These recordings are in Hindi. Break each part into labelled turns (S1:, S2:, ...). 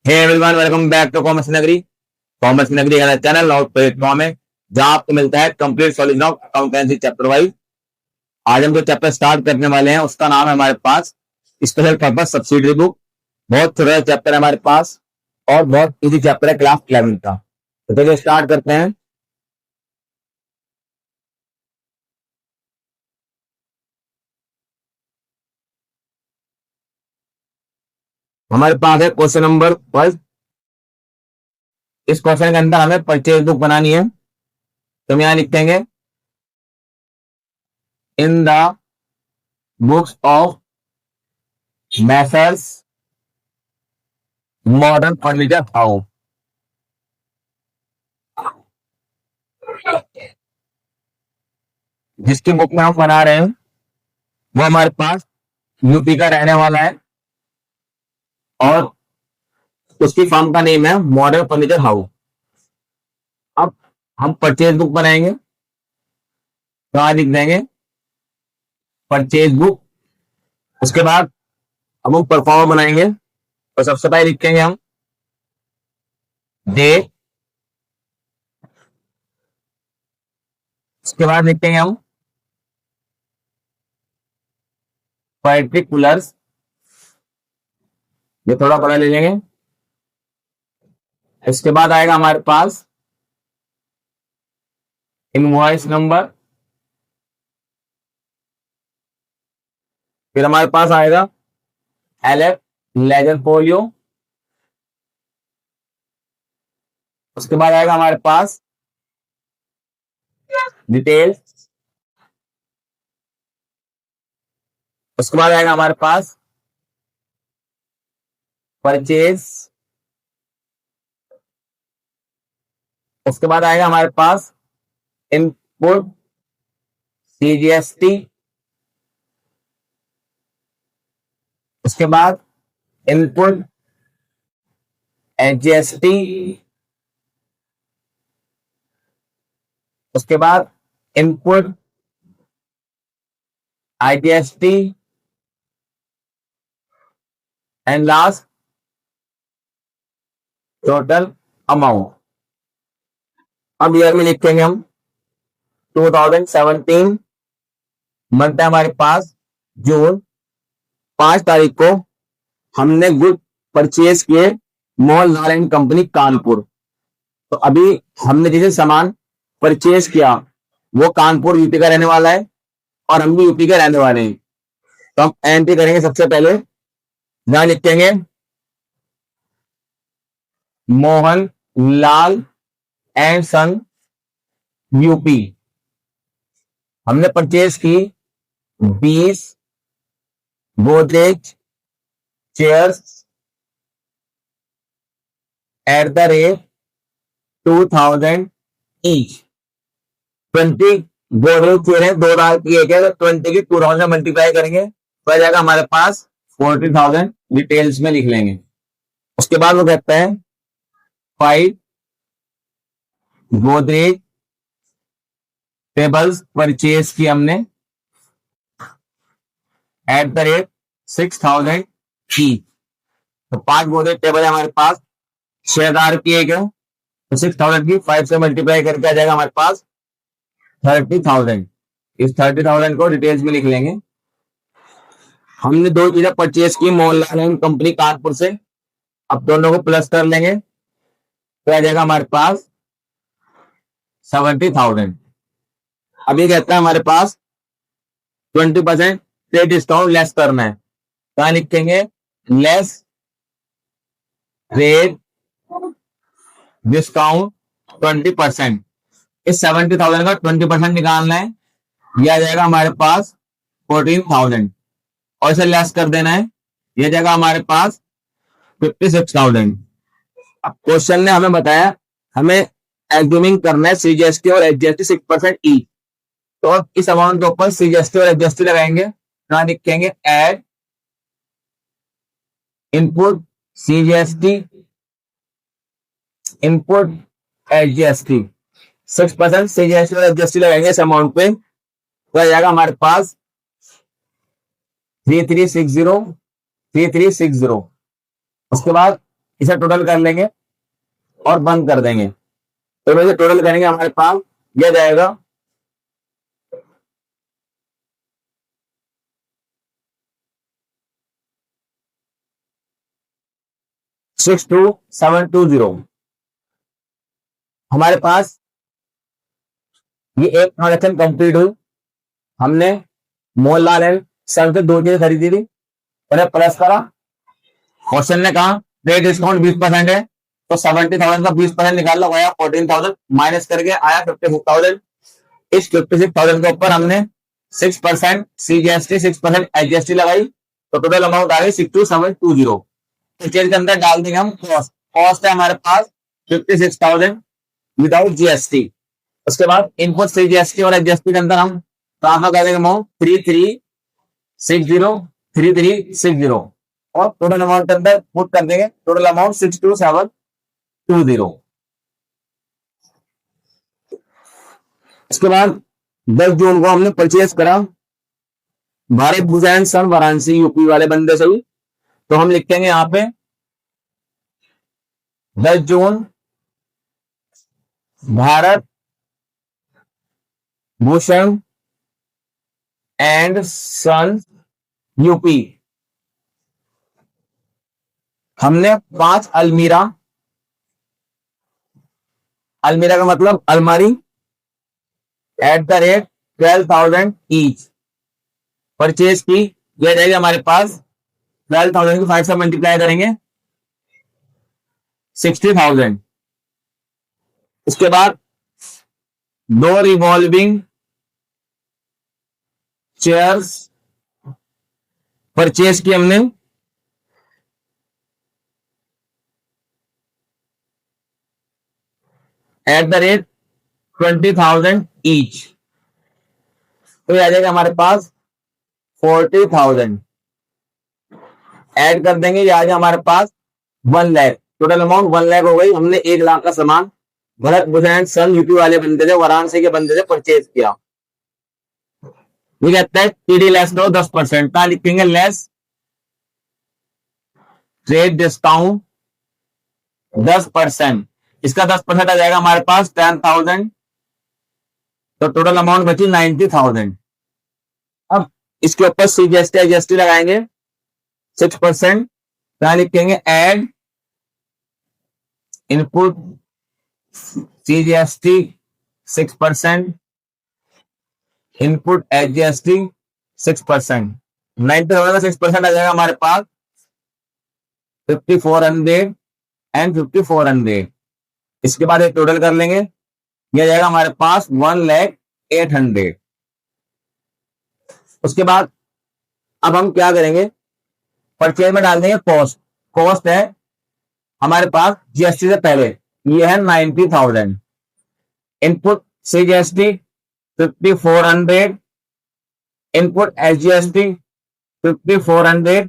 S1: Hey everyone, welcome back to commerce Nagari. Commerce Nagari का चैनल और प्लेटफॉर्म है जहां आपको मिलता है complete solution of accountancy chapter wise. आज हम जो चैप्टर स्टार्ट करने वाले हैं उसका नाम है हमारे पास स्पेशल पर्पस सब्सिडरी बुक। बहुत छोटा चैप्टर है हमारे पास और बहुत इजी चैप्टर है क्लास 11 का। तो चलिए स्टार्ट करते हैं। हमारे पास है क्वेश्चन नंबर फर्स्ट। इस क्वेश्चन के अंदर हमें परचेज बुक बनानी है, तो हम यहाँ लिखेंगे in the books of Messrs modern furniture house. जिसकी बुक में हम बना रहे हैं वो हमारे पास यूपी का रहने वाला है और उसकी फर्म का नेम है मॉडर्न फर्नीचर हाउस। अब हम परचेज बुक बनाएंगे, तो यहाँ लिख देंगे परचेज बुक। उसके बाद अब हम परफॉर्म बनाएंगे, तो सबसे पहले लिखेंगे हम डेट। उसके बाद लिखेंगे हम पर्टिकुलर्स, ये थोड़ा बड़ा ले लेंगे। इसके बाद आएगा हमारे पास इनवॉइस नंबर, फिर हमारे पास आएगा एलएफ लेजर फोलियो। उसके बाद आएगा हमारे पास डिटेल्स। उसके बाद आएगा हमारे पास परचेज। उसके बाद आएगा हमारे पास इनपुट सीजीएसटी। उसके बाद इनपुट एचजीएसटी। उसके बाद input ITST and last total amount. अब ईयर में लिखेंगे हम 2017, मंथ है हमारे पास जून। 5 तारीख को हमने गुड परचेज किए मॉल नारायण कंपनी कानपुर। तो अभी हमने जैसे सामान परचेज किया वो कानपुर यूपी का रहने वाला है और हम भी यूपी के रहने वाले हैं। तो हम एंट्री करेंगे, सबसे पहले यहां लिखेंगे Mohan Lal and son UP. हमने परचेज की 20 Godrej chairs eight the rate 2000 each. 20 Godrej chair है, 2,000 की एक है, तो 20 की 2000 मल्टीप्लाई करेंगे तो आ जाएगा हमारे पास 40,000। डिटेल्स में लिख लेंगे। उसके बाद वो कहते हैं 5 गोदरेज टेबल्स परचेज की हमने एट द रेट 6,000 की। तो 5 गोदरेज टेबल है हमारे पास, 6,000 की एक है, तो 6,000 की 5 से मल्टीप्लाई करके आ जाएगा हमारे पास 30,000। इस 30,000 को डिटेल्स में लिख लेंगे। हमने 2 चीजें परचेज की मॉल कंपनी कानपुर से, अब दोनों को प्लस कर लेंगे तो आ जाएगा हमारे पास 70,000। अभी कहता है हमारे पास 20% से डिस्काउंट लेस करना है, तो लिखेंगे लेस रेट डिस्काउंट 20%। इस 70,000 का 20% निकालना है, यह आ जाएगा हमारे पास 14,000 और इसे लेस कर देना है, यह जाएगा हमारे पास 56,000। अब क्वेश्चन ने हमें बताया हमें एज्यूमिंग करना है सीजीएसटी और एचजीएसटी 6% ईच। तो अब इस अमाउंट के ऊपर सीजीएसटी और एचजीएसटी लगाएंगे, यहां लिखेंगे add input CGST input HGST. 6% CGST और एचजीएसटी लगाएंगे इस अमाउंट पे, तो आ जाएगा हमारे पास 3360। उसके बाद इसे टोटल कर लेंगे और बंद कर देंगे। तो वैसे टोटल करेंगे हमारे पास यह जाएगा 62720। हमारे पास ये एक ट्रांजेक्शन कंप्लीट हुई। हमने मोहनलाल एंड सन से 2 चीजें खरीदी थी, उन्हें प्लस करा। क्वेश्चन ने कहा ट्रेड डिस्काउंट 20% है, तो 70,000 का 20% निकालना गया 14,000 माइनस करके आया 56,000। इस 56,000 के ऊपर हमने 6% CGST 6% HGST लगाई, तो टोटल अमाउंट आ गई 62720। परचेज के अंदर डाल देंगे हम कॉस्ट। कॉस्ट है हमारे पास 56,000 विदाउट GST। उसके बाद इनपुट CGST और HGST के अंदर हम ट्रांसफर कर देंगे अमाउंट 3360 और टोटल अमाउंट के अंदर पुट कर देंगे टोटल अमाउंट 62720। इसके बाद 10 जून को हमने परचेज करा भारत भूषण सन वाराणसी यूपी वाले बंदे से भी, तो हम लिखेंगे यहां पे 10 June Bharat Bhushan and son UP. हमने 5 अलमीरा, अलमीरा का मतलब अलमारी, at the rate 12,000 each purchase की। यह जाएगी हमारे पास 12,000 को 5 से मल्टीप्लाई करेंगे 60,000। उसके बाद 2 रिवॉल्विंग चेयर्स परचेज की हमने एट द रेट 20,000 ईच, तो आ जाएगा हमारे पास 40,000। ऐड कर देंगे, ये आ जाए हमारे पास 1 लाख। टोटल अमाउंट 1 लाख हो गई। हमने 1 लाख का सामान भरत भूषण सन यूपी वाले बंदे से, वाराणसी के बंदे से परचेज किया। ये कहता है TD लेस दो 10%, कहां लिखेंगे लेस ट्रेड डिस्काउंट 10%। इसका 10% आ जाएगा हमारे पास 10,000, तो टोटल अमाउंट बची 90,000। अब इसके ऊपर CGST HGST लगाएंगे 6%, कहां लिखेंगे add input CGST 6%, input HGST 6%। 90,000 का 6% आ जाएगा हमारे पास 5,400 एंड 5,400। इसके बाद एक टोटल कर लेंगे, यह जाएगा हमारे पास 1,08,000। उसके बाद अब हम क्या करेंगे, परचेज में डाल देंगे कॉस्ट। कॉस्ट है हमारे पास GST से पहले, ये है 90,000। Input CGST 5,400, input HGST 5,400,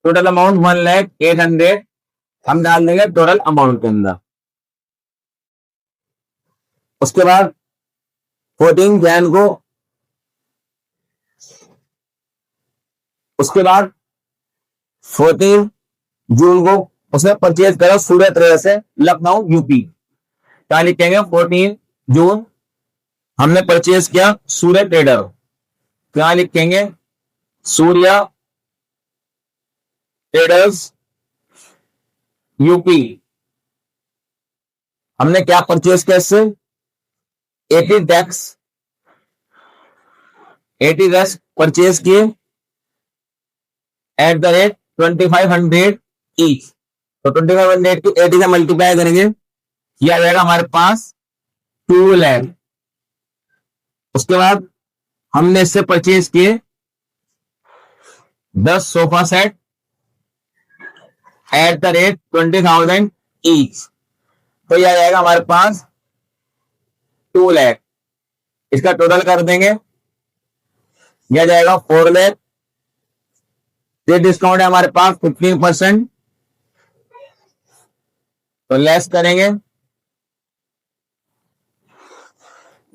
S1: total amount 1,08,000 हम डाल देंगे टोटल अमाउंट के अंदर। उसके बाद 14 जैन को, उसके बाद 14 जून को उसने परचेज करा सूर्य ट्रेडर से लखनऊ यूपी। क्या लिखेंगे 14 जून हमने परचेज किया सूर्य ट्रेडर, क्या लिखेंगे सूर्य ट्रेडर्स यूपी। हमने क्या परचेज किया इससे 80 डेस्क परचेज किए एट द रेट 2,500 ईच, तो 2,500 को 80 से मल्टीप्लाई करेंगे, यह आ जाएगा हमारे पास 2 लाख। उसके बाद हमने इससे परचेज किए 10 sofa set eight the rate 20,000 each, तो यह आ जाएगा हमारे पास 2 लाख। इसका टोटल कर देंगे, यह जाएगा 4 लाख। ये डिस्काउंट है हमारे पास 15%, तो लेस करेंगे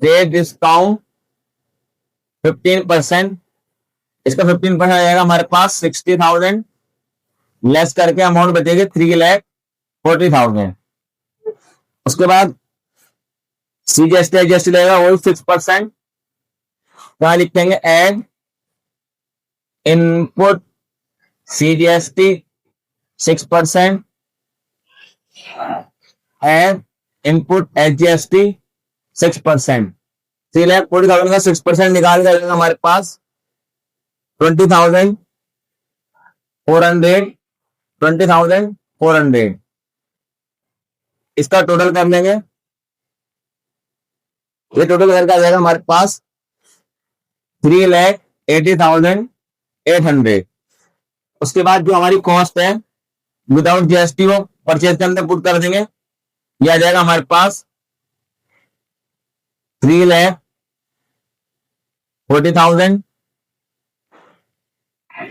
S1: ये डिस्काउंट 15%। इसका 15% आ जाएगा हमारे पास 60,000, लेस करके अमाउंट बचेगी 3 लाख 40,000। उसके बाद CGST एडजस्ट लगेगा वही 6%। कहाँ लिखेंगे add input CGST 6%, add input HGST 6%। 3,40,000 का 6% निकाल कर हमारे पास 20,400, 20,400 इसका टोटल कर लेंगे। ये टोटल करके आ जाएगा हमारे पास 3,80,800। उसके बाद जो हमारी कॉस्ट है विदाउट GST वो परचेज के अंदर पुट कर देंगे। ये आ जाएगा हमारे पास 3,40,000।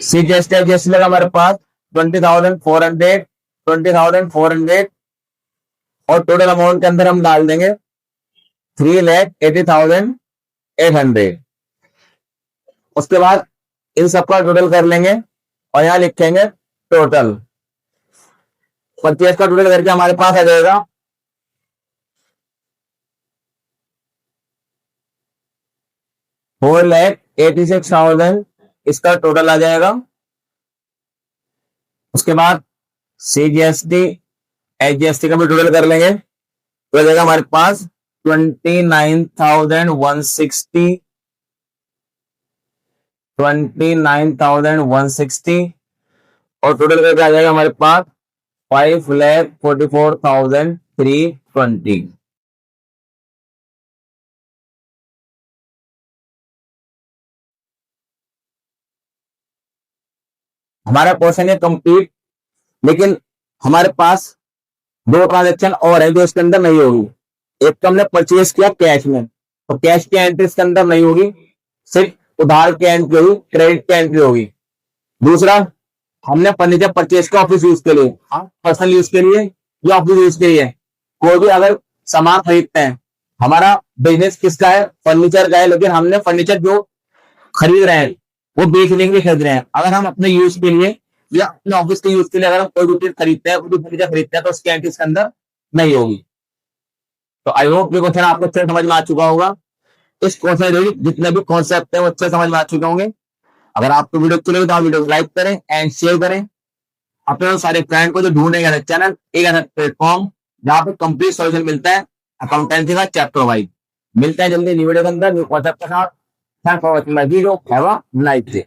S1: CGST लगा हमारे पास 20,400, 20,400 और टोटल अमाउंट के अंदर हम डाल देंगे 3,80,800। उसके बाद इन सबका टोटल कर लेंगे और यहां लिखेंगे टोटल। परचेज का टोटल करके हमारे पास आ जाएगा 4,86,000 इसका टोटल आ जाएगा। उसके बाद CGST HGST का भी टोटल कर लेंगे तो आ जाएगा हमारे पास 29,160, 29,160 और टोटल करके आ जाएगा हमारे पास 5,44,320। हमारा पोर्शन है कंप्लीट, लेकिन हमारे पास दो ट्रांजेक्शन और है जो इसके अंदर नहीं होगी। एक तो हमने परचेज किया कैश में, तो कैश की एंट्री इसके अंदर नहीं होगी, सिर्फ उधार की एंट्री होगी, क्रेडिट की एंट्री होगी। दूसरा हमने फर्नीचर परचेज किया ऑफिस यूज के लिए, पर्सनल यूज के लिए या ऑफिस यूज के लिए। कोई भी अगर सामान खरीदते हैं, हमारा बिजनेस किसका है, फर्नीचर का है, लेकिन हमने फर्नीचर जो खरीद रहे हैं वो बेचने के लिए खरीद रहे हैं। अगर हम अपने यूज के लिए या अपने ऑफिस के यूज के लिए अगर हम कोई भी चीज खरीदते हैं, कोई भी फर्नीचर खरीदते हैं, तो उसकी एंट्री इसके अंदर नहीं होगी। तो आई होप ये क्वेश्चन आपको अच्छे समझ में आ चुका होगा। इस क्वेश्चन जितने भी कॉन्सेप्ट है वो अच्छे समझ में आ चुके होंगे। अगर आपको वीडियो अच्छी लगी तो आप वीडियो को लाइक करें एंड शेयर करें अपने सारे फ्रेंड को जो ढूंढेगा चैनल एक ऐसा प्लेटफॉर्म जहां पे कंप्लीट सॉल्यूशन मिलता है अकाउंटेंसी का चैप्टर वाइज। मिलता है जल्दी न्यू वीडियो के अंदर न्यू कॉन्सेप्ट के साथ। Thanks for watching my video. Have a nice day.